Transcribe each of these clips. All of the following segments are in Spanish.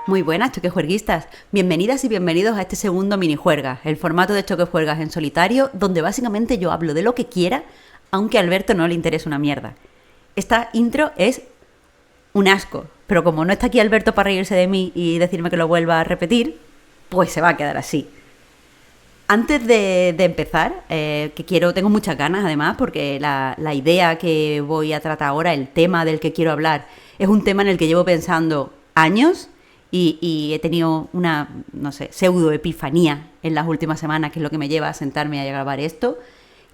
Muy buenas, choquejuerguistas. Bienvenidas y bienvenidos a este segundo minijuergas, el formato de choquejuergas en solitario, donde básicamente yo hablo de lo que quiera, aunque a Alberto no le interese una mierda. Esta intro es un asco, pero como no está aquí Alberto para reírse de mí y decirme que lo vuelva a repetir, pues se va a quedar así. Antes de empezar, tengo muchas ganas además, porque la idea que voy a tratar ahora, el tema del que quiero hablar, es un tema en el que llevo pensando años y he tenido una, no sé, pseudo epifanía en las últimas semanas, que es lo que me lleva a sentarme a grabar esto.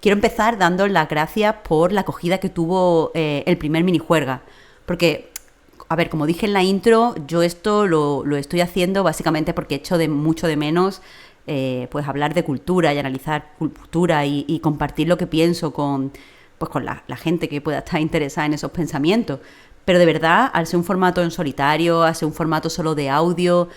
Quiero empezar dando las gracias por la acogida que tuvo el primer minijuerga, porque, a ver, como dije en la intro, yo esto lo estoy haciendo básicamente porque echo mucho de menos pues hablar de cultura y analizar cultura y compartir lo que pienso con la gente que pueda estar interesada en esos pensamientos. Pero de verdad, al ser un formato en solitario, al ser un formato solo de audio,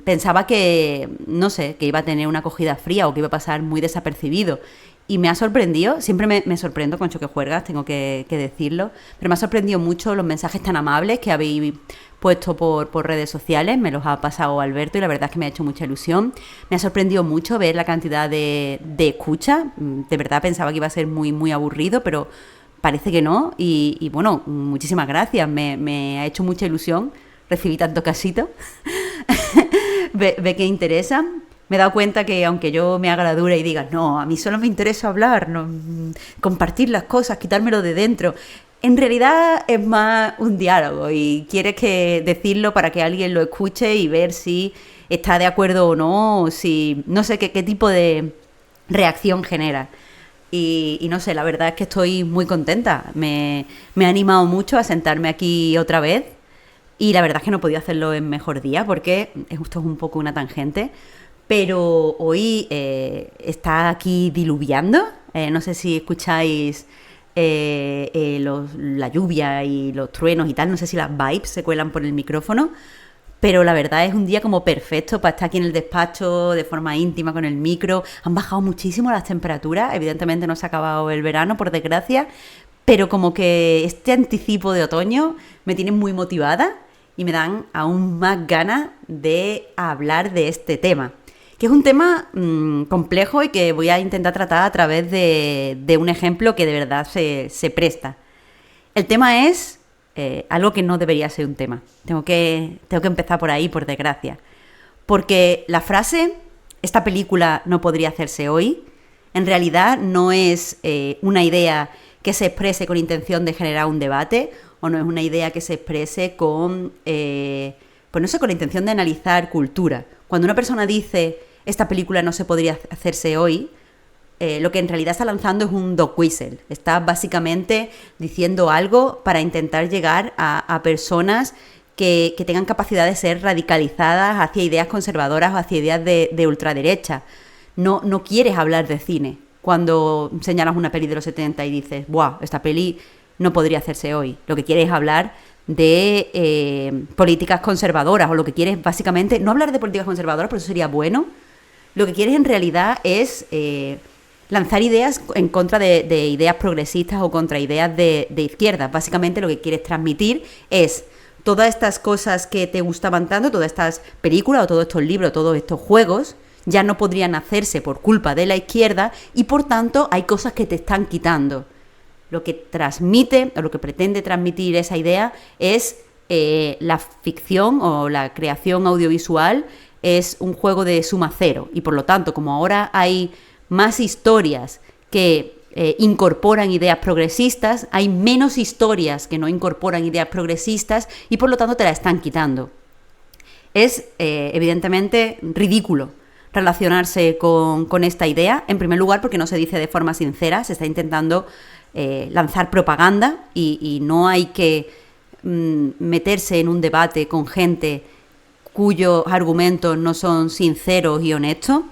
pensaba que, no sé, que iba a tener una acogida fría o que iba a pasar muy desapercibido. Y me ha sorprendido, siempre me sorprendo con choquejuergas, tengo que decirlo, pero me ha sorprendido mucho los mensajes tan amables que habéis puesto por redes sociales, me los ha pasado Alberto y la verdad es que me ha hecho mucha ilusión. Me ha sorprendido mucho ver la cantidad de escucha, de verdad pensaba que iba a ser muy, muy aburrido, pero parece que no, y bueno, muchísimas gracias, me ha hecho mucha ilusión, recibí tanto casito, ve que interesa. Me he dado cuenta que aunque yo me haga la dura y diga, no, a mí solo me interesa hablar, no, compartir las cosas, quitármelo de dentro, en realidad es más un diálogo y quieres que decirlo para que alguien lo escuche y ver si está de acuerdo o no, o si no sé qué tipo de reacción genera. Y no sé, la verdad es que estoy muy contenta. Me ha animado mucho a sentarme aquí otra vez. Y la verdad es que no podía hacerlo en mejor día porque esto es un poco una tangente. Pero hoy está aquí diluviando. No sé si escucháis la lluvia y los truenos y tal. No sé si las vibes se cuelan por el micrófono. Pero la verdad es un día como perfecto para estar aquí en el despacho de forma íntima con el micro. Han bajado muchísimo las temperaturas. Evidentemente no se ha acabado el verano, por desgracia. Pero como que este anticipo de otoño me tiene muy motivada y me dan aún más ganas de hablar de este tema. Que es un tema complejo y que voy a intentar tratar a través de un ejemplo que de verdad se presta. El tema es algo que no debería ser un tema. Tengo que empezar por ahí, por desgracia. Porque la frase, esta película no podría hacerse hoy, en realidad no es una idea que se exprese con intención de generar un debate, o no es una idea que se exprese con la intención de analizar cultura. Cuando una persona dice, esta película no se podría hacerse hoy, lo que en realidad está lanzando es un dog whistle. Está básicamente diciendo algo para intentar llegar a personas que tengan capacidad de ser radicalizadas hacia ideas conservadoras o hacia ideas de ultraderecha. No quieres hablar de cine cuando señalas una peli de los 70 y dices, ¡buah! Esta peli no podría hacerse hoy. Lo que quieres es hablar de políticas conservadoras, o lo que quieres básicamente, no hablar de políticas conservadoras, porque eso sería bueno. Lo que quieres en realidad es lanzar ideas en contra de ideas progresistas o contra ideas de izquierda. Básicamente lo que quieres transmitir es todas estas cosas que te gustaban tanto, todas estas películas o todos estos libros, todos estos juegos, ya no podrían hacerse por culpa de la izquierda y por tanto hay cosas que te están quitando. Lo que transmite o lo que pretende transmitir esa idea es la ficción o la creación audiovisual es un juego de suma cero y por lo tanto, como ahora hay más historias que incorporan ideas progresistas, hay menos historias que no incorporan ideas progresistas y por lo tanto te la están quitando. Es evidentemente ridículo relacionarse con esta idea, en primer lugar porque no se dice de forma sincera, se está intentando lanzar propaganda y no hay que meterse en un debate con gente cuyos argumentos no son sinceros y honestos.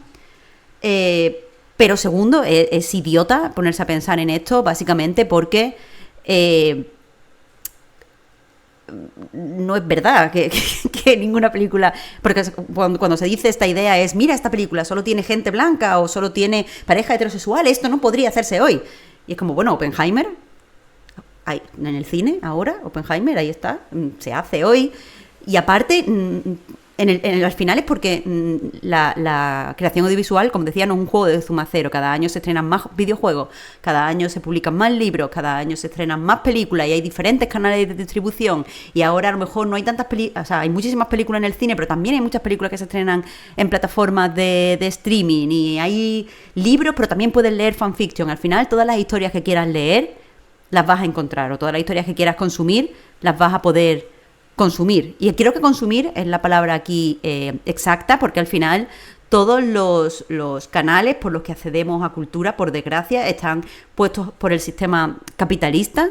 Pero segundo, es idiota ponerse a pensar en esto, básicamente porque no es verdad que ninguna película... Porque cuando se dice esta idea es, mira, esta película solo tiene gente blanca o solo tiene pareja heterosexual, esto no podría hacerse hoy. Y es como, bueno, Oppenheimer, hay, en el cine ahora, Oppenheimer, ahí está, se hace hoy. Y aparte, al final es porque la creación audiovisual, como decía, no es un juego de suma cero. Cada año se estrenan más videojuegos, cada año se publican más libros, cada año se estrenan más películas y hay diferentes canales de distribución. Y ahora a lo mejor no hay tantas películas, o sea, hay muchísimas películas en el cine, pero también hay muchas películas que se estrenan en plataformas de streaming. Y hay libros, pero también puedes leer fanfiction. Al final, todas las historias que quieras leer las vas a encontrar, o todas las historias que quieras consumir las vas a poder consumir. Y creo que consumir es la palabra aquí exacta, porque al final todos los canales por los que accedemos a cultura, por desgracia, están puestos por el sistema capitalista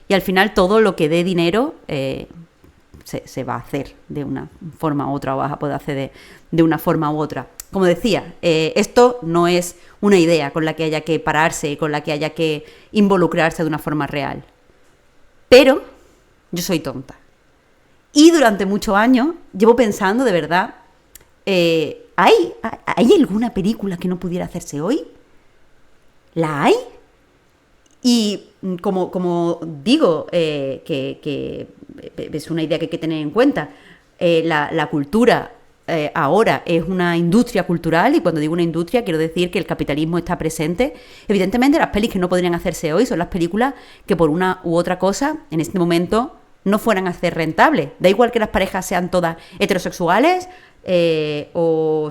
y al final todo lo que dé dinero se va a hacer de una forma u otra, o vas a poder acceder de una forma u otra. Como decía, esto no es una idea con la que haya que pararse, con la que haya que involucrarse de una forma real. Pero yo soy tonta. Y durante muchos años llevo pensando, de verdad, ¿hay alguna película que no pudiera hacerse hoy? ¿La hay? Y como digo, que es una idea que hay que tener en cuenta, la cultura ahora es una industria cultural, y cuando digo una industria quiero decir que el capitalismo está presente. Evidentemente las pelis que no podrían hacerse hoy son las películas que por una u otra cosa en este momento no fueran a ser rentables. Da igual que las parejas sean todas heterosexuales o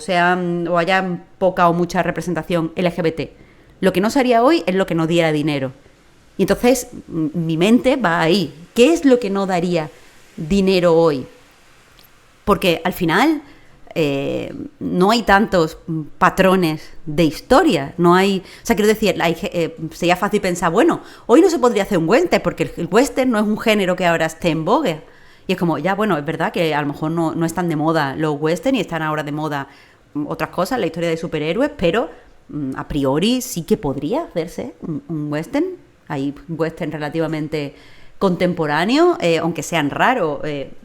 haya poca o mucha representación LGBT. Lo que no se haría hoy es lo que no diera dinero. Y entonces mi mente va ahí. ¿Qué es lo que no daría dinero hoy? Porque al final no hay tantos patrones de historia. No hay, o sea, quiero decir, sería fácil pensar, bueno, hoy no se podría hacer un western porque el western no es un género que ahora esté en vogue. Y es como, ya, bueno, es verdad que a lo mejor no están de moda los western y están ahora de moda otras cosas, la historia de superhéroes, pero a priori sí que podría hacerse un western. Hay western relativamente contemporáneos, aunque sean raros.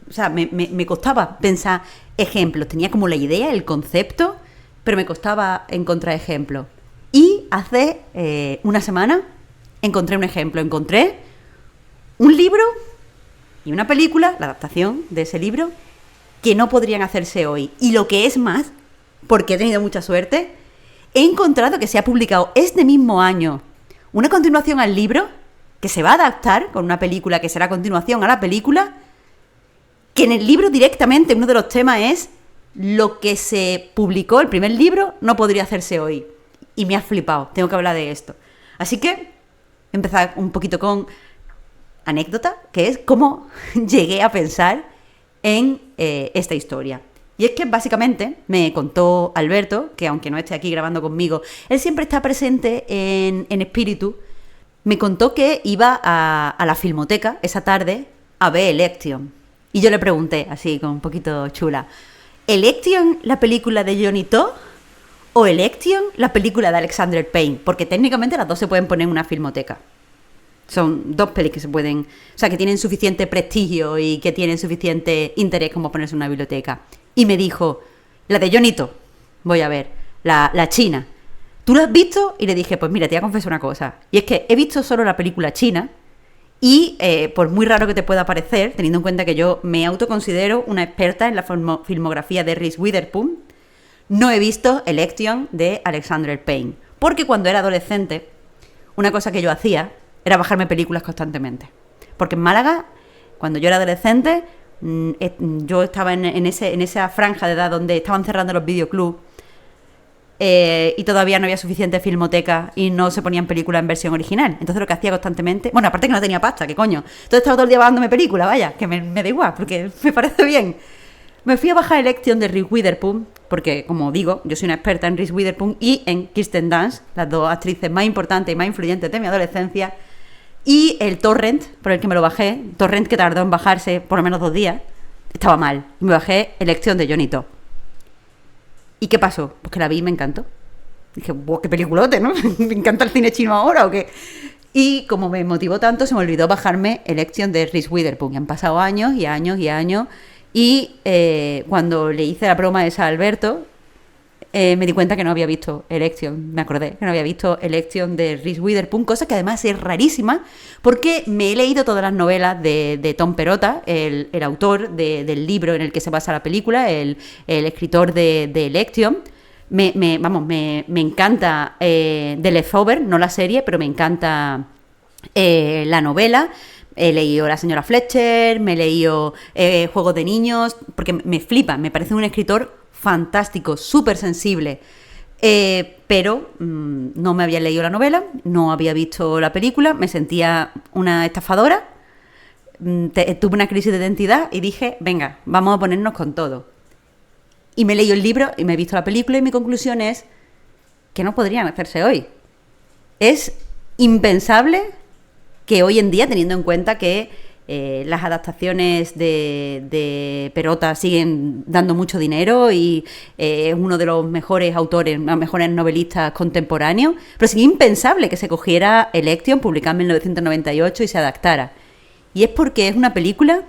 O sea, me costaba pensar ejemplos. Tenía como la idea, el concepto, pero me costaba encontrar ejemplos. Y hace una semana encontré un ejemplo. Encontré un libro y una película, la adaptación de ese libro, que no podrían hacerse hoy. Y lo que es más, porque he tenido mucha suerte, he encontrado que se ha publicado este mismo año una continuación al libro, que se va a adaptar con una película que será continuación a la película, que en el libro directamente uno de los temas es lo que se publicó, el primer libro, no podría hacerse hoy. Y me ha flipado, tengo que hablar de esto. Así que empezar un poquito con anécdota, que es cómo llegué a pensar en esta historia. Y es que básicamente me contó Alberto, que aunque no esté aquí grabando conmigo, él siempre está presente en espíritu. Me contó que iba a la Filmoteca esa tarde a ver Election. Y yo le pregunté, así, como un poquito chula, ¿Election la película de Johnny To o Election la película de Alexander Payne? Porque técnicamente las dos se pueden poner en una filmoteca. Son dos pelis que se pueden... O sea, que tienen suficiente prestigio y que tienen suficiente interés como ponerse en una biblioteca. Y me dijo, la de Johnny To, voy a ver, la china. ¿Tú la has visto? Y le dije, pues mira, te voy a confesar una cosa. Y es que he visto solo la película china y, por muy raro que te pueda parecer, teniendo en cuenta que yo me autoconsidero una experta en la filmografía de Reese Witherspoon, no he visto Election de Alexander Payne. Porque cuando era adolescente, una cosa que yo hacía era bajarme películas constantemente. Porque en Málaga, cuando yo era adolescente, yo estaba en esa franja de edad donde estaban cerrando los videoclubs y todavía no había suficiente filmoteca y no se ponían películas en versión original. Entonces lo que hacía constantemente... Bueno, aparte que no tenía pasta, ¿qué coño? Entonces estaba todo el día bajándome películas, vaya, que me da igual, porque me parece bien. Me fui a bajar Election de Reese Witherspoon, porque, como digo, yo soy una experta en Reese Witherspoon y en Kirsten Dunst, las dos actrices más importantes y más influyentes de mi adolescencia. Y el torrent por el que me lo bajé, torrent que tardó en bajarse por lo menos 2 días, estaba mal. Y me bajé Election de Johnny To. ¿Y qué pasó? Pues que la vi y me encantó. Dije, ¡buah, qué peliculote!, ¿no? ¿Me encanta el cine chino ahora o qué? Y como me motivó tanto, se me olvidó bajarme Election de Reese Witherspoon. Y han pasado años y años y años. Y cuando le hice la broma esa a Alberto, me di cuenta que no había visto Election. Me acordé que no había visto Election de Reese Witherspoon, cosa que además es rarísima, porque me he leído todas las novelas de Tom Perrotta, el autor del libro en el que se basa la película, el escritor de Election. Me encanta The Leftover, no la serie, pero me encanta la novela. He leído La señora Fletcher, me he leído Juegos de niños, porque me flipa, me parece un escritor fantástico, súper sensible, pero no me había leído la novela, no había visto la película, me sentía una estafadora, tuve una crisis de identidad y dije, venga, vamos a ponernos con todo. Y me he leído el libro y me he visto la película y mi conclusión es que no podrían hacerse hoy. Es impensable que hoy en día, teniendo en cuenta que las adaptaciones de Perrotta siguen dando mucho dinero y es uno de los mejores autores, los mejores novelistas contemporáneos, pero es impensable que se cogiera Election, publicada en 1998, y se adaptara. Y es porque es una película,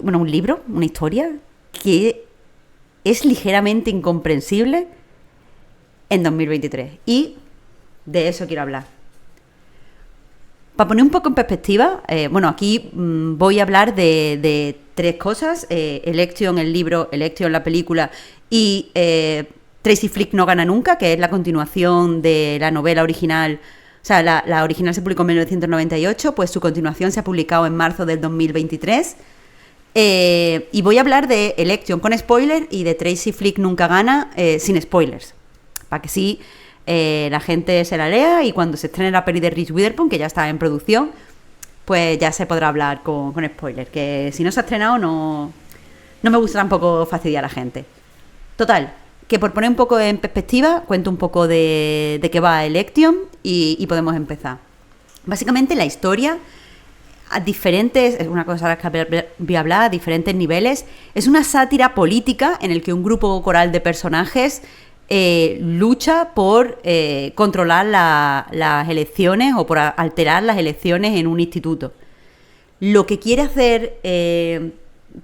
bueno, un libro, una historia, que es ligeramente incomprensible en 2023. Y de eso quiero hablar. Para poner un poco en perspectiva, aquí voy a hablar de tres cosas. Election, el libro, Election, la película, y Tracy Flick no gana nunca, que es la continuación de la novela original. O sea, la original se publicó en 1998, pues su continuación se ha publicado en marzo del 2023. Y voy a hablar de Election con spoiler y de Tracy Flick nunca gana sin spoilers, para que sí la gente se la lea y cuando se estrene la peli de Reese Witherspoon, que ya está en producción, pues ya se podrá hablar con spoilers, que si no se ha estrenado no me gusta tampoco fastidiar a la gente. Total, que por poner un poco en perspectiva, cuento un poco de qué va Election y podemos empezar. Básicamente la historia, a diferentes, es una cosa de la que voy a hablar, a diferentes niveles, es una sátira política en el que un grupo coral de personajes lucha por controlar las elecciones o por alterar las elecciones en un instituto. Lo que quiere hacer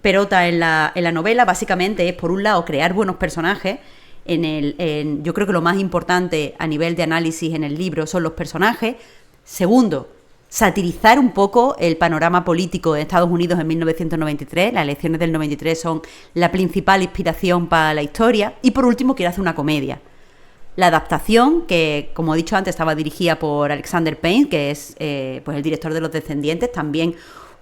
Perrotta en la novela básicamente es, por un lado, crear buenos personajes. Yo creo que lo más importante a nivel de análisis en el libro son los personajes. Segundo, satirizar un poco el panorama político de Estados Unidos en 1993. Las elecciones del 93 son la principal inspiración para la historia. Y por último, quiero hacer una comedia. La adaptación, que como he dicho antes, estaba dirigida por Alexander Payne, que es pues el director de Los Descendientes, también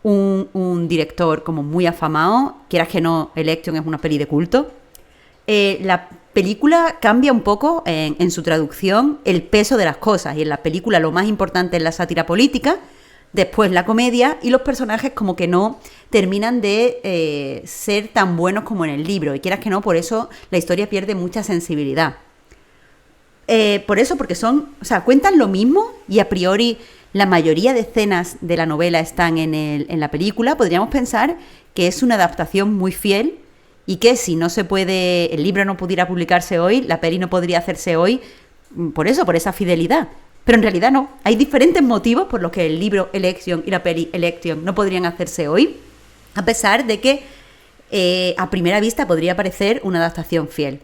un director como muy afamado. Quieras que no, Election es una peli de culto. La película cambia un poco en su traducción el peso de las cosas, y en la película lo más importante es la sátira política, después la comedia, y los personajes como que no terminan de ser tan buenos como en el libro, y quieras que no, por eso la historia pierde mucha sensibilidad. Porque cuentan lo mismo y a priori la mayoría de escenas de la novela están en la película. Podríamos pensar que es una adaptación muy fiel y que si no se puede, el libro no pudiera publicarse hoy, la peli no podría hacerse hoy, por esa fidelidad. Pero en realidad no. Hay diferentes motivos por los que el libro Election y la peli Election no podrían hacerse hoy, a pesar de que a primera vista podría parecer una adaptación fiel.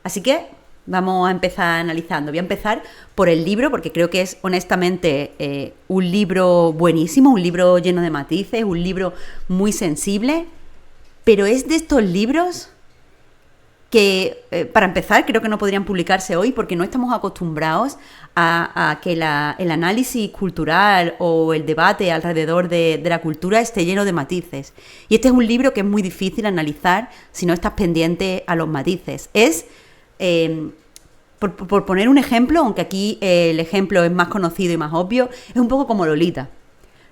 Así que vamos a empezar analizando. Voy a empezar por el libro, porque creo que es honestamente un libro buenísimo, un libro lleno de matices, un libro muy sensible. Pero es de estos libros que, para empezar, creo que no podrían publicarse hoy porque no estamos acostumbrados a que el análisis cultural o el debate alrededor de la cultura esté lleno de matices. Y este es un libro que es muy difícil analizar si no estás pendiente a los matices. Por poner un ejemplo, aunque aquí el ejemplo es más conocido y más obvio, es un poco como Lolita.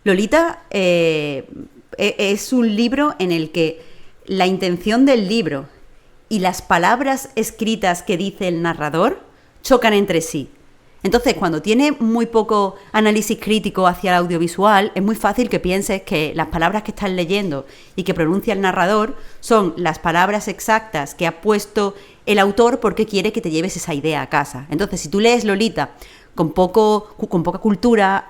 Lolita es un libro en el que la intención del libro y las palabras escritas que dice el narrador chocan entre sí. Entonces, cuando tiene muy poco análisis crítico hacia el audiovisual, es muy fácil que pienses que las palabras que estás leyendo y que pronuncia el narrador son las palabras exactas que ha puesto el autor porque quiere que te lleves esa idea a casa. Entonces, si tú lees Lolita con poca cultura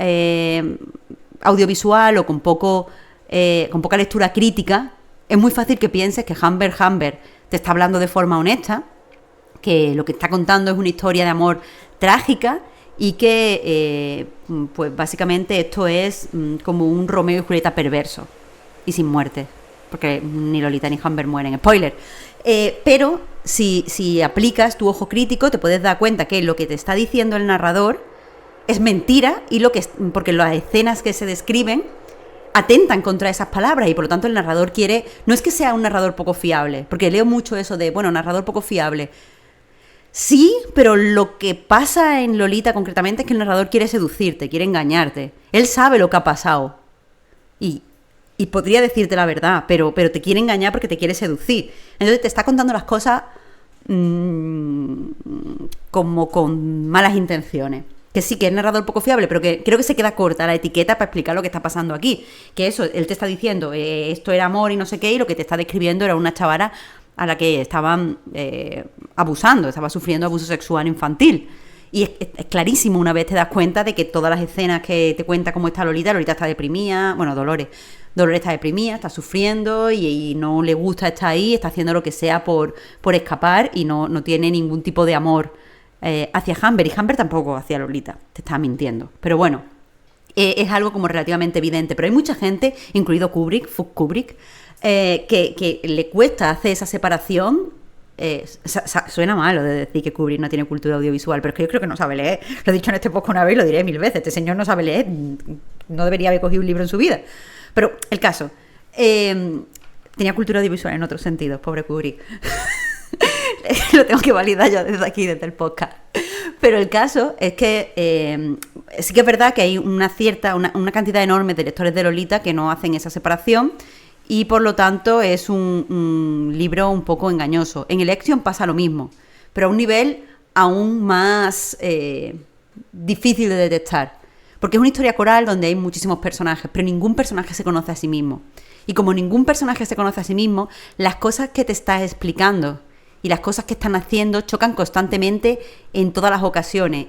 audiovisual o con poca lectura crítica, es muy fácil que pienses que Humbert te está hablando de forma honesta que lo que está contando es una historia de amor trágica y que, pues básicamente esto es como un Romeo y Julieta perverso y sin muerte, porque ni Lolita ni Humber mueren, spoiler. Pero si aplicas tu ojo crítico te puedes dar cuenta que lo que te está diciendo el narrador es mentira y porque las escenas que se describen atentan contra esas palabras y por lo tanto el narrador quiere... No es que sea un narrador poco fiable, porque leo mucho eso de, bueno, narrador poco fiable. Sí, pero lo que pasa en Lolita concretamente es que el narrador quiere seducirte, quiere engañarte. Él sabe lo que ha pasado y podría decirte la verdad, pero te quiere engañar porque te quiere seducir. Entonces te está contando las cosas como con malas intenciones. Que sí, que es narrador poco fiable, pero que creo que se queda corta la etiqueta para explicar lo que está pasando aquí. Que eso, él te está diciendo, esto era amor y no sé qué, y lo que te está describiendo era una chavala a la que estaban abusando, estaba sufriendo abuso sexual infantil. Y es clarísimo una vez te das cuenta de que todas las escenas que te cuenta cómo está Lolita está deprimida, bueno, Dolores está deprimida, está sufriendo y no le gusta estar ahí, está haciendo lo que sea por escapar y no tiene ningún tipo de amor hacia Humber, y Humber tampoco hacia Lolita, te estaba mintiendo. Pero bueno, es algo como relativamente evidente, pero hay mucha gente, incluido Kubrick, que le cuesta hacer esa separación. Suena malo de decir que Kubrick no tiene cultura audiovisual, pero es que yo creo que no sabe leer. Lo he dicho en este podcast una vez y lo diré 1000 veces. Este señor no sabe leer, no debería haber cogido un libro en su vida. Pero el caso, tenía cultura audiovisual en otros sentidos, pobre Kubrick. Lo tengo que validar yo desde aquí, desde el podcast. Pero el caso es que sí que es verdad que hay una cantidad enorme de lectores de Lolita que no hacen esa separación y por lo tanto es un libro un poco engañoso. En Election pasa lo mismo, pero a un nivel aún más difícil de detectar. Porque es una historia coral donde hay muchísimos personajes, pero ningún personaje se conoce a sí mismo. Y como ningún personaje se conoce a sí mismo, las cosas que te estás explicando y las cosas que están haciendo chocan constantemente en todas las ocasiones.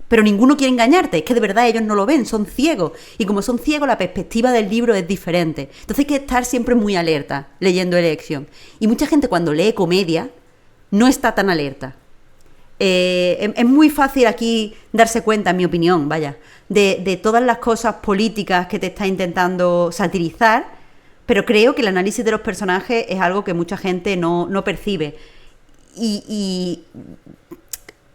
Pero ninguno quiere engañarte, es que de verdad ellos no lo ven, son ciegos. Y como son ciegos, la perspectiva del libro es diferente. Entonces hay que estar siempre muy alerta leyendo Election. Y mucha gente cuando lee comedia no está tan alerta. Es muy fácil aquí darse cuenta, en mi opinión, de todas las cosas políticas que te está intentando satirizar, pero creo que el análisis de los personajes es algo que mucha gente no percibe. Y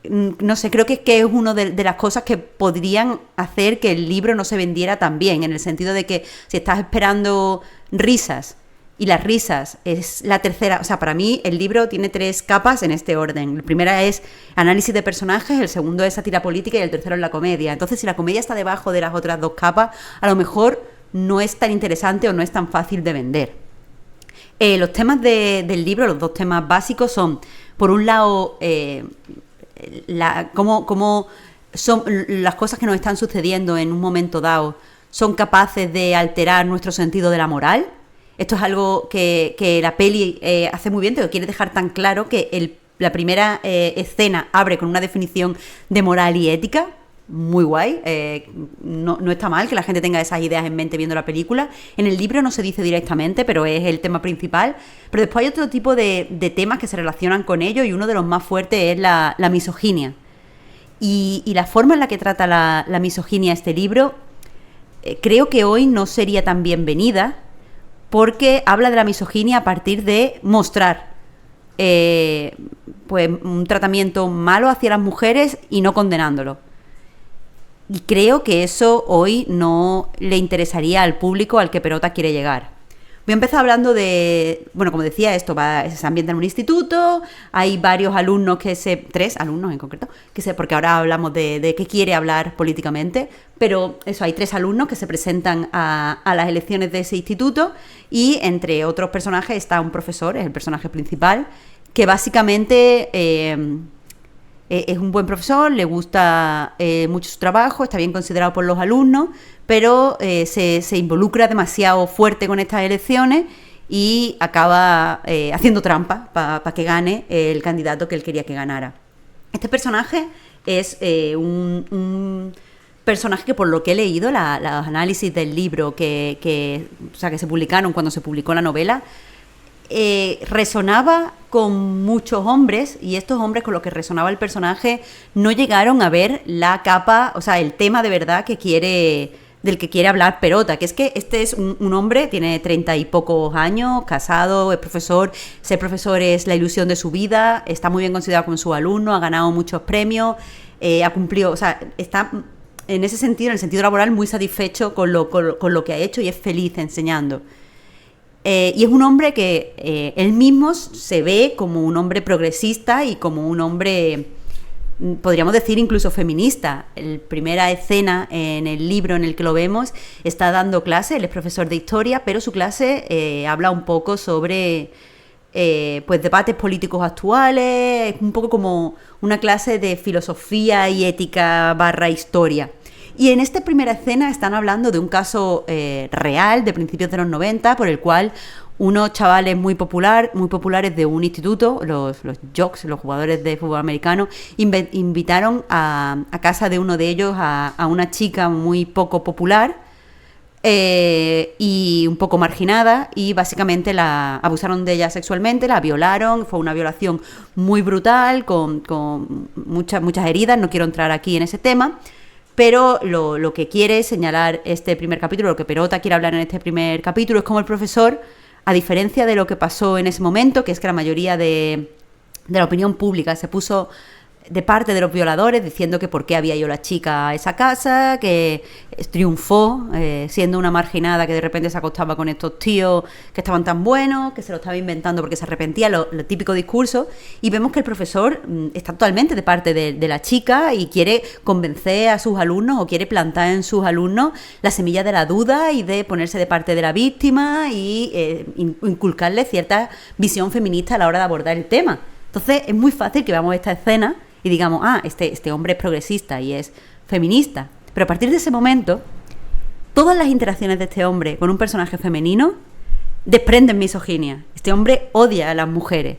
no sé, creo que es una de las cosas que podrían hacer que el libro no se vendiera tan bien, en el sentido de que si estás esperando risas, y las risas es la tercera, o sea, para mí el libro tiene 3 capas en este orden. La primera es análisis de personajes, el segundo es sátira política y el tercero es la comedia. Entonces, si la comedia está debajo de las otras 2 capas, a lo mejor no es tan interesante o no es tan fácil de vender. Los temas del libro, los 2 temas básicos son, por un lado, cómo son las cosas que nos están sucediendo en un momento dado, son capaces de alterar nuestro sentido de la moral. Esto es algo que la peli hace muy bien, te lo quiere dejar tan claro que la primera escena abre con una definición de moral y ética, muy guay. No está mal que la gente tenga esas ideas en mente viendo la película. En el libro no se dice directamente, pero es el tema principal. Pero después hay otro tipo de temas que se relacionan con ello y uno de los más fuertes es la misoginia. Y la forma en la que trata la misoginia este libro, creo que hoy no sería tan bienvenida, porque habla de la misoginia a partir de mostrar pues un tratamiento malo hacia las mujeres y no condenándolo. Y creo que eso hoy no le interesaría al público al que Perota quiere llegar. Voy a empezar hablando de, bueno, como decía, esto se ambienta en un instituto, hay varios alumnos 3 alumnos en concreto, porque ahora hablamos de qué quiere hablar políticamente, pero eso, hay 3 alumnos que se presentan a las elecciones de ese instituto y entre otros personajes está un profesor, es el personaje principal, que básicamente es un buen profesor, le gusta mucho su trabajo, está bien considerado por los alumnos, pero se involucra demasiado fuerte con estas elecciones y acaba haciendo trampa para que gane el candidato que él quería que ganara. Este personaje es un personaje que, por lo que he leído, los análisis del libro que se publicaron cuando se publicó la novela, resonaba con muchos hombres, y estos hombres con los que resonaba el personaje no llegaron a ver la capa, o sea, el tema de verdad del que quiere hablar Perota, que es que este es un hombre, tiene 30 y pocos años, casado, es profesor, ser profesor es la ilusión de su vida, está muy bien considerado con sus alumnos, ha ganado muchos premios, ha cumplido, o sea, está en ese sentido, en el sentido laboral, muy satisfecho con lo que ha hecho y es feliz enseñando. Y es un hombre que él mismo se ve como un hombre progresista y como un hombre, podríamos decir, incluso feminista. La primera escena en el libro en el que lo vemos está dando clase, él es profesor de historia, pero su clase habla un poco sobre pues debates políticos actuales, es un poco como una clase de filosofía y ética / historia. Y en esta primera escena están hablando de un caso real de principios de los 90, por el cual unos chavales muy populares de un instituto, los jocks, los jugadores de fútbol americano, invitaron a casa de uno de ellos a una chica muy poco popular y un poco marginada, y básicamente la abusaron de ella sexualmente, la violaron, fue una violación muy brutal, con muchas heridas, no quiero entrar aquí en ese tema. Pero lo que quiere señalar este primer capítulo, lo que Perota quiere hablar en este primer capítulo, es cómo el profesor, a diferencia de lo que pasó en ese momento, que es que la mayoría de la opinión pública se puso de parte de los violadores, diciendo que por qué había ido la chica a esa casa, que triunfó siendo una marginada que de repente se acostaba con estos tíos que estaban tan buenos, que se lo estaba inventando porque se arrepentía, lo típico discurso, y vemos que el profesor está totalmente de parte de la chica y quiere convencer a sus alumnos o quiere plantar en sus alumnos la semilla de la duda y de ponerse de parte de la víctima y inculcarle cierta visión feminista a la hora de abordar el tema. Entonces es muy fácil que veamos esta escena y digamos, este hombre es progresista y es feminista. Pero a partir de ese momento, todas las interacciones de este hombre con un personaje femenino desprenden misoginia. Este hombre odia a las mujeres.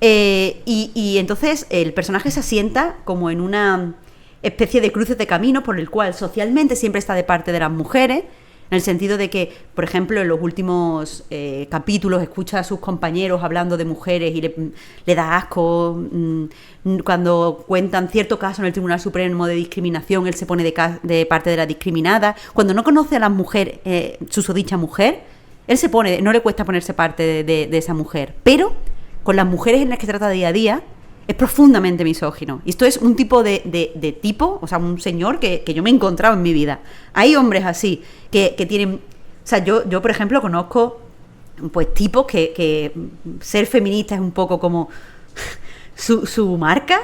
Y entonces el personaje se asienta como en una especie de cruce de camino por el cual socialmente siempre está de parte de las mujeres, en el sentido de que, por ejemplo, en los últimos capítulos escucha a sus compañeros hablando de mujeres y le da asco. Cuando cuentan cierto caso en el Tribunal Supremo de discriminación, él se pone de parte de la discriminada. Cuando no conoce a las mujeres, susodicha mujer, él se pone, no le cuesta ponerse parte de esa mujer. Pero con las mujeres en las que trata día a día, es profundamente misógino. Y esto es un tipo de tipo, o sea, un señor que yo me he encontrado en mi vida. Hay hombres así, que tienen... O sea, yo por ejemplo, conozco pues tipos que ser feminista es un poco como su marca,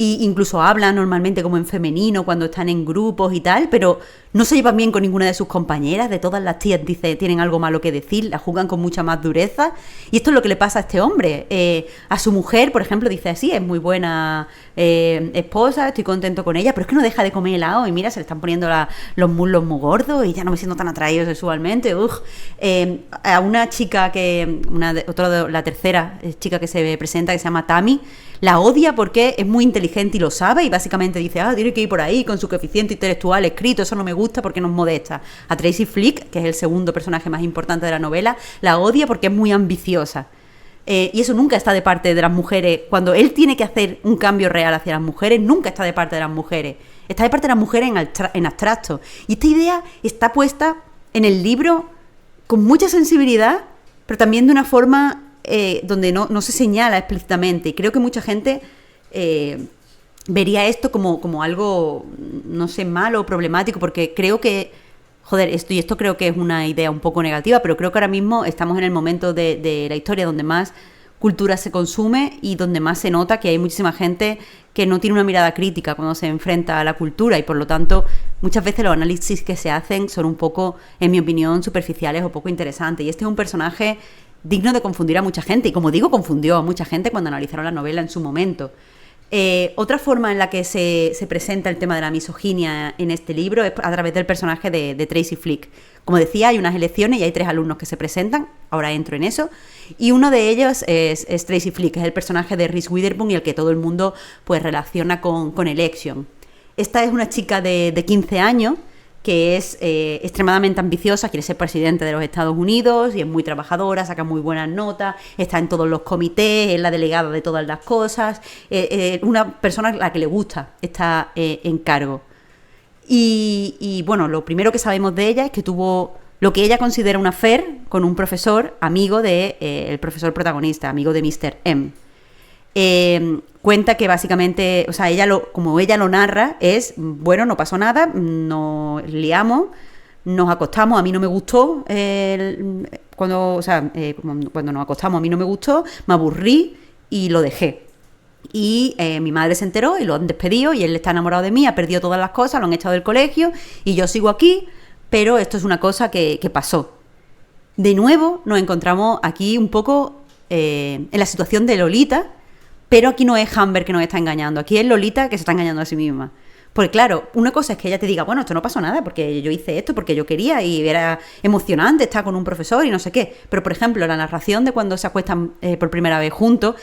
y incluso hablan normalmente como en femenino cuando están en grupos y tal, pero no se llevan bien con ninguna de sus compañeras. De todas las tías dice tienen algo malo que decir, la juzgan con mucha más dureza, y esto es lo que le pasa a este hombre. A su mujer, por ejemplo, dice así, es muy buena esposa, estoy contento con ella, pero es que no deja de comer helado y mira, se le están poniendo los muslos muy gordos y ya no me siento tan atraído sexualmente. A una chica la tercera chica que se presenta, que se llama Tammy, la odia porque es muy inteligente y lo sabe, y básicamente dice, tiene que ir por ahí con su coeficiente intelectual escrito, eso no me gusta porque nos molesta. A Tracy Flick, que es el segundo personaje más importante de la novela, la odia porque es muy ambiciosa. Y eso nunca está de parte de las mujeres. Cuando él tiene que hacer un cambio real hacia las mujeres, nunca está de parte de las mujeres. Está de parte de las mujeres en abstracto. Y esta idea está puesta en el libro con mucha sensibilidad, pero también de una forma donde no se señala explícitamente. Y creo que mucha gente vería esto como algo, no sé, malo o problemático, porque creo que, esto creo que es una idea un poco negativa, pero creo que ahora mismo estamos en el momento de la historia donde más cultura se consume y donde más se nota que hay muchísima gente que no tiene una mirada crítica cuando se enfrenta a la cultura, y por lo tanto muchas veces los análisis que se hacen son un poco, en mi opinión, superficiales o poco interesantes. Y este es un personaje digno de confundir a mucha gente, y como digo, confundió a mucha gente cuando analizaron la novela en su momento. Otra forma en la que se presenta el tema de la misoginia en este libro es a través del personaje de Tracy Flick. Como decía, hay unas elecciones y hay 3 alumnos que se presentan, ahora entro en eso, y uno de ellos es Tracy Flick, que es el personaje de Reese Witherspoon y el que todo el mundo pues relaciona con Election. Esta es una chica de 15 años que es extremadamente ambiciosa, quiere ser presidente de los Estados Unidos y es muy trabajadora, saca muy buenas notas, está en todos los comités, es la delegada de todas las cosas, una persona a la que le gusta estar en cargo. Y bueno, lo primero que sabemos de ella es que tuvo lo que ella considera un affair con un profesor amigo de el profesor protagonista, amigo de Mr. M. Cuenta que básicamente, o sea, como ella lo narra, es, bueno, no pasó nada, nos liamos, nos acostamos, a mí no me gustó, cuando nos acostamos a mí no me gustó, me aburrí y lo dejé. Y mi madre se enteró y lo han despedido y él está enamorado de mí, ha perdido todas las cosas, lo han echado del colegio y yo sigo aquí, pero esto es una cosa que pasó. De nuevo nos encontramos aquí un poco en la situación de Lolita, pero aquí no es Amber que nos está engañando, aquí es Lolita que se está engañando a sí misma. Porque claro, una cosa es que ella te diga, bueno, esto no pasó nada, porque yo hice esto, porque yo quería y era emocionante estar con un profesor y no sé qué. Pero por ejemplo, la narración de cuando se acuestan por primera vez juntos,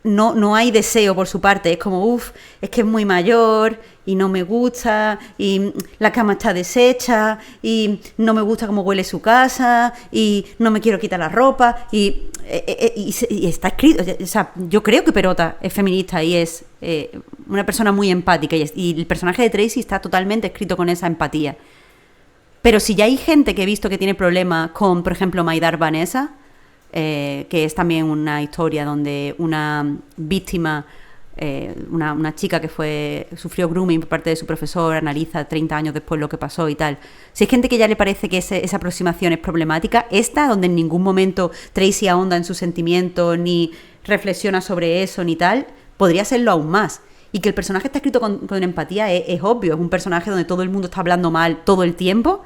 no hay deseo por su parte, es como, es que es muy mayor y no me gusta y la cama está deshecha y no me gusta cómo huele su casa y no me quiero quitar la ropa y está escrito, o sea, yo creo que Perota es feminista y es una persona muy empática y el personaje de Tracy está totalmente escrito con esa empatía. Pero si ya hay gente que he visto que tiene problemas con, por ejemplo, Maidar Vanessa, que es también una historia donde una víctima, una chica que sufrió grooming por parte de su profesor, analiza 30 años después lo que pasó y tal. Si hay gente que ya le parece que esa aproximación es problemática, esta, donde en ningún momento Tracy ahonda en sus sentimientos, ni reflexiona sobre eso, ni tal, podría serlo aún más. Y que el personaje está escrito con empatía es obvio, es un personaje donde todo el mundo está hablando mal todo el tiempo,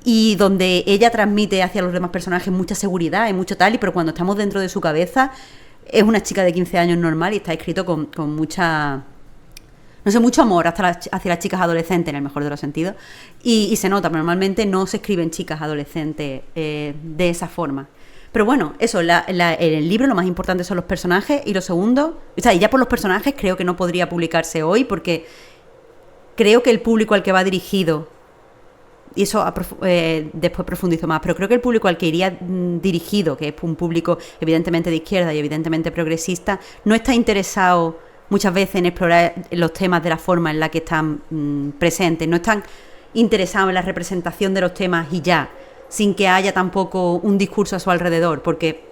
y donde ella transmite hacia los demás personajes mucha seguridad y mucho tal, pero cuando estamos dentro de su cabeza es una chica de 15 años normal y está escrito con mucha, no sé, mucho amor hacia las chicas adolescentes, en el mejor de los sentidos, y se nota, pero normalmente no se escriben chicas adolescentes de esa forma. Pero bueno, eso, en el libro lo más importante son los personajes, y lo segundo, o sea, y ya por los personajes creo que no podría publicarse hoy, porque creo que el público al que va dirigido, y eso después profundizo más, pero creo que el público al que iría dirigido, que es un público evidentemente de izquierda y evidentemente progresista, no está interesado muchas veces en explorar los temas de la forma en la que están presentes, no están interesados en la representación de los temas y ya, sin que haya tampoco un discurso a su alrededor, porque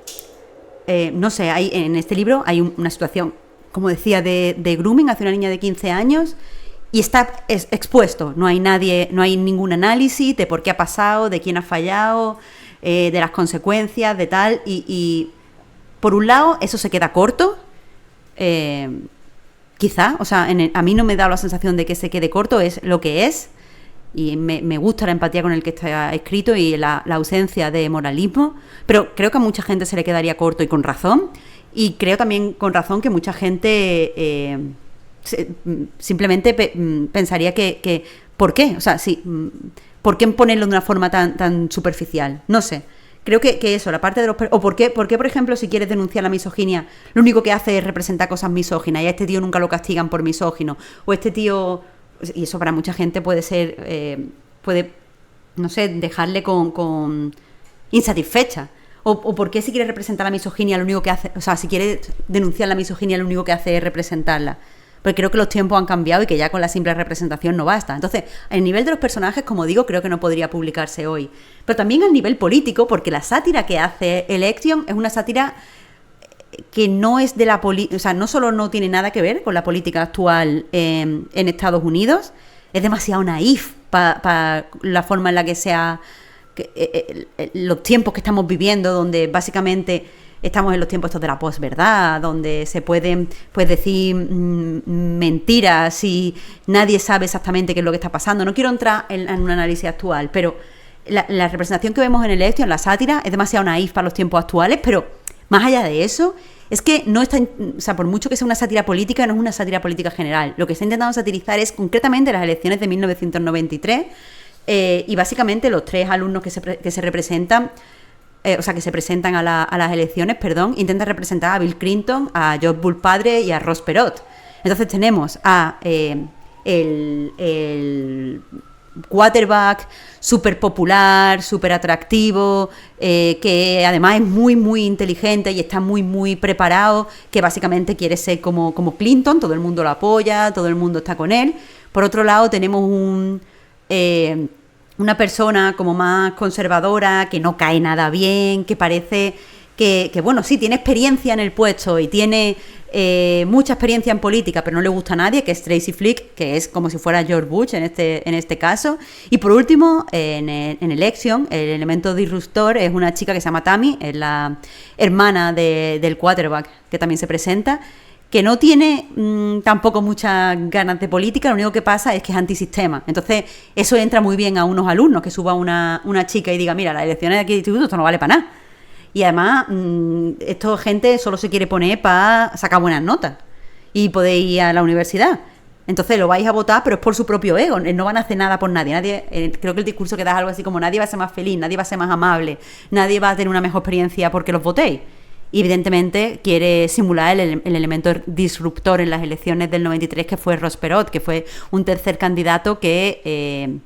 no sé, en este libro hay una situación, como decía, de grooming hacia una niña de 15 años, y está expuesto, no hay ningún análisis de por qué ha pasado, de quién ha fallado, de las consecuencias, de tal, y por un lado eso se queda corto, quizá, o sea, a mí no me da la sensación de que se quede corto, es lo que es, y me gusta la empatía con el que está escrito y la ausencia de moralismo, pero creo que a mucha gente se le quedaría corto y con razón, y creo también con razón que mucha gente simplemente pensaría que ¿por qué? O sea, sí, ¿por qué ponerlo de una forma tan superficial? No sé. Creo que eso, la parte de los... O ¿por qué, por ejemplo, si quieres denunciar la misoginia, lo único que hace es representar cosas misóginas y a este tío nunca lo castigan por misógino? O este tío... Y eso para mucha gente puede ser... puede, no sé, dejarle con insatisfecha. O ¿por qué si quieres representar la misoginia, lo único que hace... O sea, si quieres denunciar la misoginia, lo único que hace es representarla? Porque creo que los tiempos han cambiado y que ya con la simple representación no basta. Entonces, el nivel de los personajes, como digo, creo que no podría publicarse hoy. Pero también al nivel político, porque la sátira que hace Election es una sátira que no es de la política, o sea, no solo no tiene nada que ver con la política actual en Estados Unidos, es demasiado naif para la forma en la que sea los tiempos que estamos viviendo, donde básicamente estamos en los tiempos estos de la posverdad, donde se pueden decir mentiras y nadie sabe exactamente qué es lo que está pasando. No quiero entrar en un análisis actual, pero la representación que vemos en Election, la sátira, es demasiado naif para los tiempos actuales, pero más allá de eso, es que no está, o sea, por mucho que sea una sátira política, no es una sátira política general. Lo que está intentando satirizar es concretamente las elecciones de 1993 y básicamente los tres alumnos que se representan, o sea, que se presentan a las elecciones, intentan representar a Bill Clinton, a George Bush padre y a Ross Perot. Entonces tenemos a quarterback súper popular, súper atractivo, que además es muy, muy inteligente y está muy, muy preparado, que básicamente quiere ser como Clinton, todo el mundo lo apoya, todo el mundo está con él. Por otro lado, tenemos una persona como más conservadora, que no cae nada bien, que parece que bueno, sí, tiene experiencia en el puesto y tiene mucha experiencia en política, pero no le gusta a nadie, que es Tracy Flick, que es como si fuera George Bush en este caso. Y por último, en Election, el elemento disruptor es una chica que se llama Tammy, es la hermana del quarterback, que también se presenta, que no tiene tampoco muchas ganas de política, lo único que pasa es que es antisistema. Entonces, eso entra muy bien a unos alumnos, que suba una chica y diga, mira, las elecciones de aquí del instituto, esto no vale para nada. Y además, esta gente solo se quiere poner para sacar buenas notas y poder ir a la universidad. Entonces lo vais a votar, pero es por su propio ego. No van a hacer nada por nadie. Creo que el discurso que da es algo así como nadie va a ser más feliz, nadie va a ser más amable, nadie va a tener una mejor experiencia porque los votéis. Y evidentemente quiere simular el elemento disruptor en las elecciones del 93, que fue Ross Perot, que fue un tercer candidato que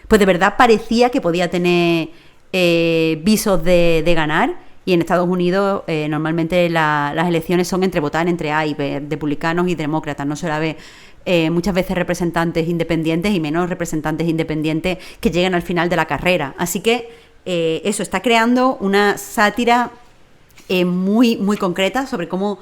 pues de verdad parecía que podía tener visos de ganar. Y en Estados Unidos normalmente las elecciones son votar entre A y B, republicanos y demócratas. No suele haber muchas veces representantes independientes y menos representantes independientes que lleguen al final de la carrera. Así que eso está creando una sátira muy, muy concreta sobre cómo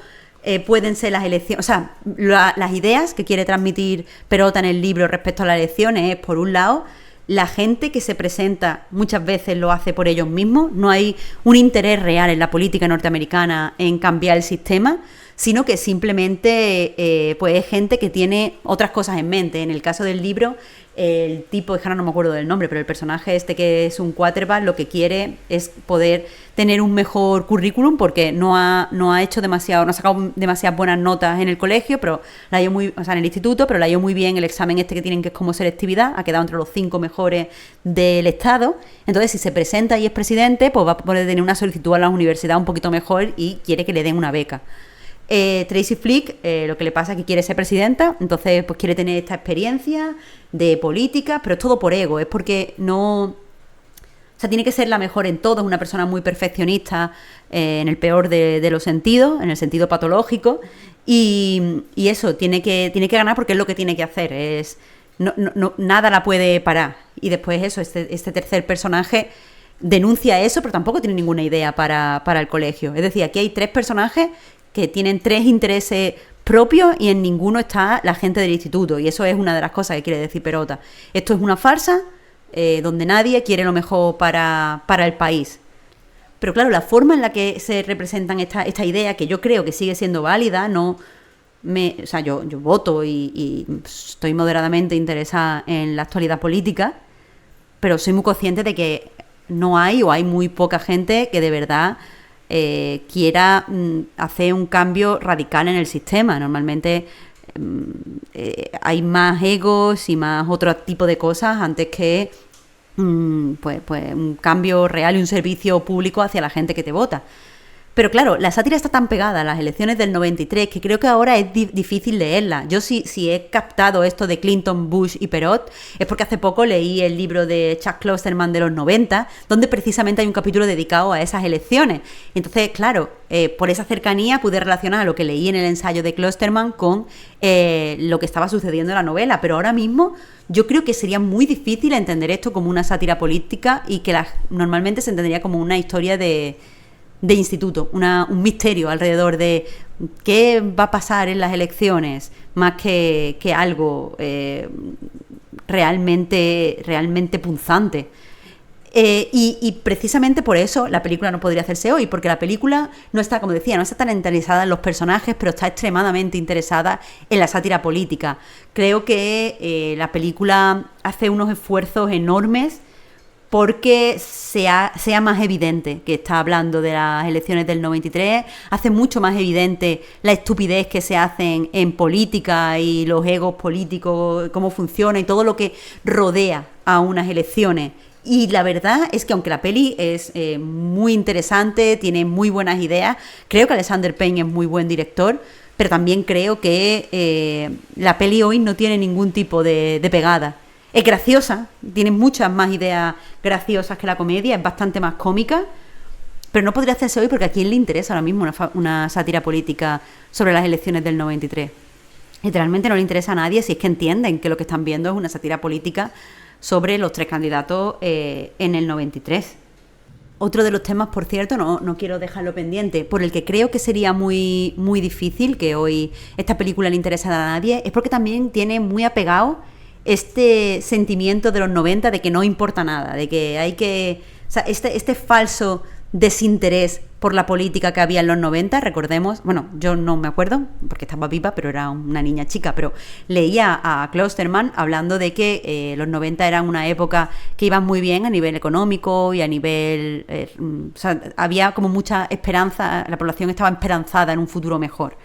pueden ser las elecciones. O sea, las ideas que quiere transmitir Perot en el libro respecto a las elecciones es, por un lado, la gente que se presenta muchas veces lo hace por ellos mismos. No hay un interés real en la política norteamericana en cambiar el sistema, sino que simplemente pues es gente que tiene otras cosas en mente. En el caso del libro, el tipo, ahora no me acuerdo del nombre, pero el personaje este que es un quarterback, lo que quiere es poder tener un mejor currículum porque no ha sacado demasiadas buenas notas en el colegio, pero en el instituto, pero le ha ido muy bien el examen este que tienen, que es como selectividad, ha quedado entre los 5 mejores del estado. Entonces, si se presenta y es presidente, pues va a poder tener una solicitud a la universidad un poquito mejor y quiere que le den una beca. Tracy Flick, lo que le pasa es que quiere ser presidenta, entonces pues quiere tener esta experiencia de política, pero es todo por ego, es porque no... O sea, tiene que ser la mejor en todo, es una persona muy perfeccionista en el peor de los sentidos, en el sentido patológico, y eso, tiene que ganar porque es lo que tiene que hacer, nada la puede parar. Y después eso, este tercer personaje denuncia eso, pero tampoco tiene ninguna idea para el colegio. Es decir, aquí hay 3 personajes que tienen 3 intereses propios y en ninguno está la gente del instituto. Y eso es una de las cosas que quiere decir Perota. Esto es una farsa donde nadie quiere lo mejor para el país. Pero claro, la forma en la que se representan esta idea, que yo creo que sigue siendo válida, o sea, yo voto y estoy moderadamente interesada en la actualidad política, pero soy muy consciente de que no hay o hay muy poca gente que de verdad quiera hacer un cambio radical en el sistema. Normalmente hay más egos y más otro tipo de cosas antes que pues un cambio real y un servicio público hacia la gente que te vota. Pero claro, la sátira está tan pegada a las elecciones del 93 que creo que ahora es difícil leerla. Yo si he captado esto de Clinton, Bush y Perot es porque hace poco leí el libro de Chuck Klosterman de los 90, donde precisamente hay un capítulo dedicado a esas elecciones. Entonces, claro, por esa cercanía pude relacionar lo que leí en el ensayo de Klosterman con lo que estaba sucediendo en la novela. Pero ahora mismo yo creo que sería muy difícil entender esto como una sátira política y que normalmente se entendería como una historia de instituto, un misterio alrededor de qué va a pasar en las elecciones, más que algo realmente punzante. Y precisamente por eso la película no podría hacerse hoy, porque la película no está, como decía, no está tan interesada en los personajes, pero está extremadamente interesada en la sátira política. Creo que la película hace unos esfuerzos enormes porque sea más evidente que está hablando de las elecciones del 93, hace mucho más evidente la estupidez que se hacen en política y los egos políticos, cómo funciona y todo lo que rodea a unas elecciones. Y la verdad es que aunque la peli es muy interesante, tiene muy buenas ideas, creo que Alexander Payne es muy buen director, pero también creo que la peli hoy no tiene ningún tipo de pegada. Es graciosa, tiene muchas más ideas graciosas que la comedia, es bastante más cómica, pero no podría hacerse hoy porque a quién le interesa ahora mismo una sátira política sobre las elecciones del 93. Literalmente no le interesa a nadie si es que entienden que lo que están viendo es una sátira política sobre los 3 candidatos en el 93. Otro de los temas, por cierto, no quiero dejarlo pendiente, por el que creo que sería muy, muy difícil que hoy esta película le interesara a nadie, es porque también tiene muy apegado este sentimiento de los 90 de que no importa nada, de que hay que... O sea, este falso desinterés por la política que había en los 90, recordemos, bueno, yo no me acuerdo porque estaba viva, pero era una niña chica, pero leía a Klosterman hablando de que los 90 eran una época que iban muy bien a nivel económico y a nivel... o sea, había como mucha esperanza, la población estaba esperanzada en un futuro mejor.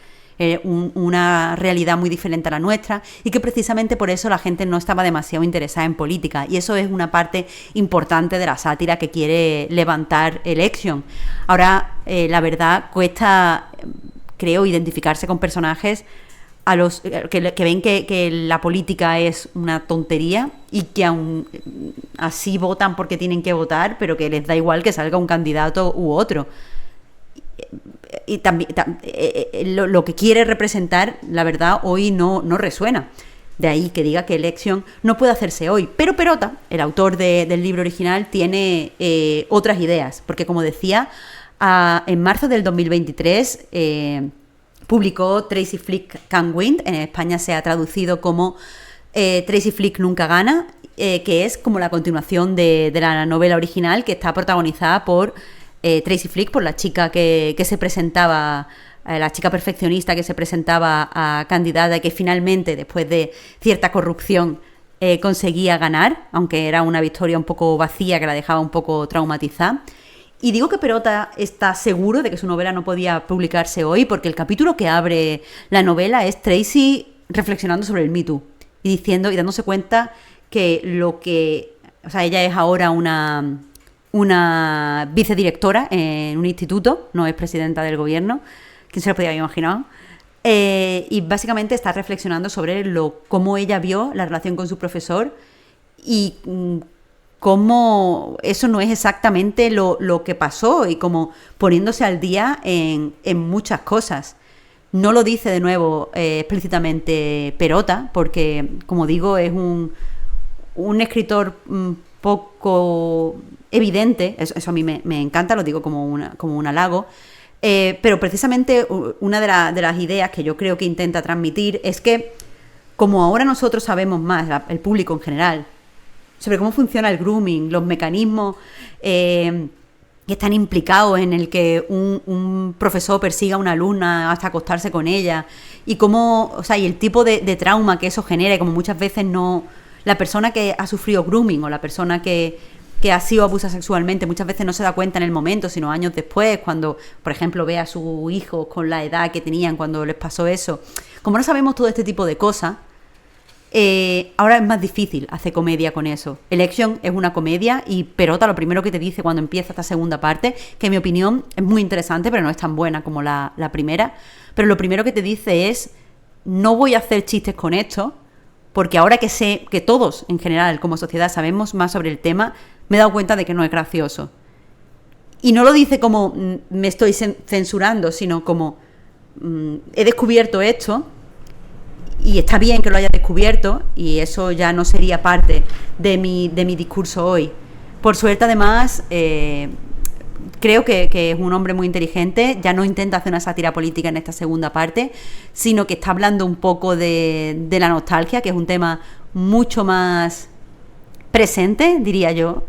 Una realidad muy diferente a la nuestra y que precisamente por eso la gente no estaba demasiado interesada en política, y eso es una parte importante de la sátira que quiere levantar Election. Ahora, la verdad, cuesta, creo, identificarse con personajes a los que ven que la política es una tontería y que aún así votan porque tienen que votar, pero que les da igual que salga un candidato u otro. Y también lo que quiere representar, la verdad, hoy no resuena. De ahí que diga que Election no puede hacerse hoy. Pero Perota, el autor del libro original, tiene otras ideas. Porque, como decía, en marzo del 2023 publicó Tracy Flick Can't Win. En España se ha traducido como Tracy Flick Nunca Gana, que es como la continuación de la novela original, que está protagonizada por... Tracy Flick, por la chica que se presentaba, la chica perfeccionista que se presentaba a candidata y que finalmente, después de cierta corrupción, conseguía ganar, aunque era una victoria un poco vacía que la dejaba un poco traumatizada. Y digo que Perota está seguro de que su novela no podía publicarse hoy porque el capítulo que abre la novela es Tracy reflexionando sobre el Me Too y diciendo y dándose cuenta que o sea, ella es ahora una vicedirectora en un instituto, no es presidenta del gobierno, ¿quién se lo podía haber imaginado? Y básicamente está reflexionando sobre cómo ella vio la relación con su profesor y cómo eso no es exactamente lo que pasó, y como poniéndose al día en muchas cosas. No lo dice de nuevo explícitamente Perota, porque, como digo, es un escritor poco evidente, eso a mí me encanta, lo digo como un halago, pero precisamente una de las ideas que yo creo que intenta transmitir es que, como ahora nosotros sabemos más, el público en general, sobre cómo funciona el grooming, los mecanismos que están implicados en el que un profesor persiga a una alumna hasta acostarse con ella, y cómo, o sea, y el tipo de trauma que eso genera, y como muchas veces la persona que ha sufrido grooming o la persona que ha sido abusada sexualmente muchas veces no se da cuenta en el momento, sino años después, cuando, por ejemplo, ve a sus hijos con la edad que tenían cuando les pasó eso. Como no sabemos todo este tipo de cosas, ahora es más difícil hacer comedia con eso. Election es una comedia y Perota lo primero que te dice cuando empieza esta segunda parte, que en mi opinión es muy interesante, pero no es tan buena como la primera, pero lo primero que te dice es: no voy a hacer chistes con esto, porque ahora que sé que todos, en general, como sociedad, sabemos más sobre el tema, me he dado cuenta de que no es gracioso. Y no lo dice como me estoy censurando, sino como he descubierto esto, y está bien que lo haya descubierto, y eso ya no sería parte de mi discurso hoy. Por suerte, además, creo que es un hombre muy inteligente, ya no intenta hacer una sátira política en esta segunda parte, sino que está hablando un poco de la nostalgia, que es un tema mucho más presente, diría yo,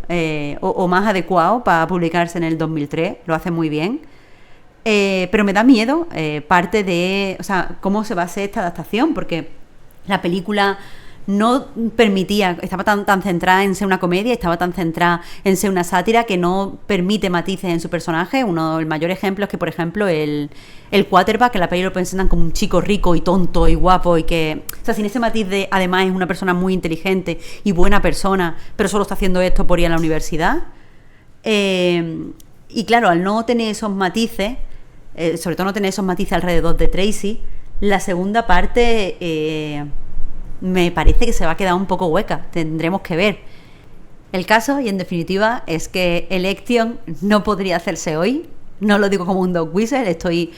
o más adecuado para publicarse en el 2003, lo hace muy bien. Pero me da miedo parte de, o sea, cómo se va a hacer esta adaptación, porque la película no permitía, estaba tan centrada en ser una comedia, estaba tan centrada en ser una sátira, que no permite matices en su personaje. El mayor ejemplo es que, por ejemplo, el quarterback, que la película lo presentan como un chico rico y tonto y guapo, y que, o sea, sin ese matiz de, además, es una persona muy inteligente y buena persona, pero solo está haciendo esto por ir a la universidad. Y claro, al no tener esos matices, sobre todo no tener esos matices alrededor de Tracy, la segunda parte me parece que se va a quedar un poco hueca. Tendremos que ver. El caso, y en definitiva, es que Election no podría hacerse hoy. No lo digo como un dog whistle, estoy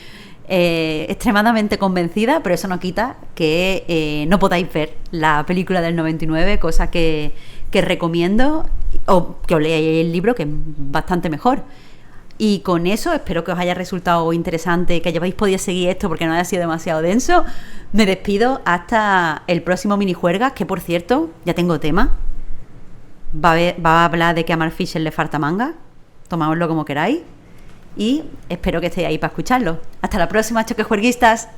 extremadamente convencida, pero eso no quita que no podáis ver la película del 99, cosa que recomiendo, o que os leáis el libro, que es bastante mejor. Y con eso espero que os haya resultado interesante, que hayáis podido seguir esto porque no haya sido demasiado denso. Me despido hasta el próximo minijuergas, que por cierto, ya tengo tema. Va a hablar de que a Mark Fisher le falta manga. Tomáoslo como queráis. Y espero que estéis ahí para escucharlo. Hasta la próxima, choques juerguistas.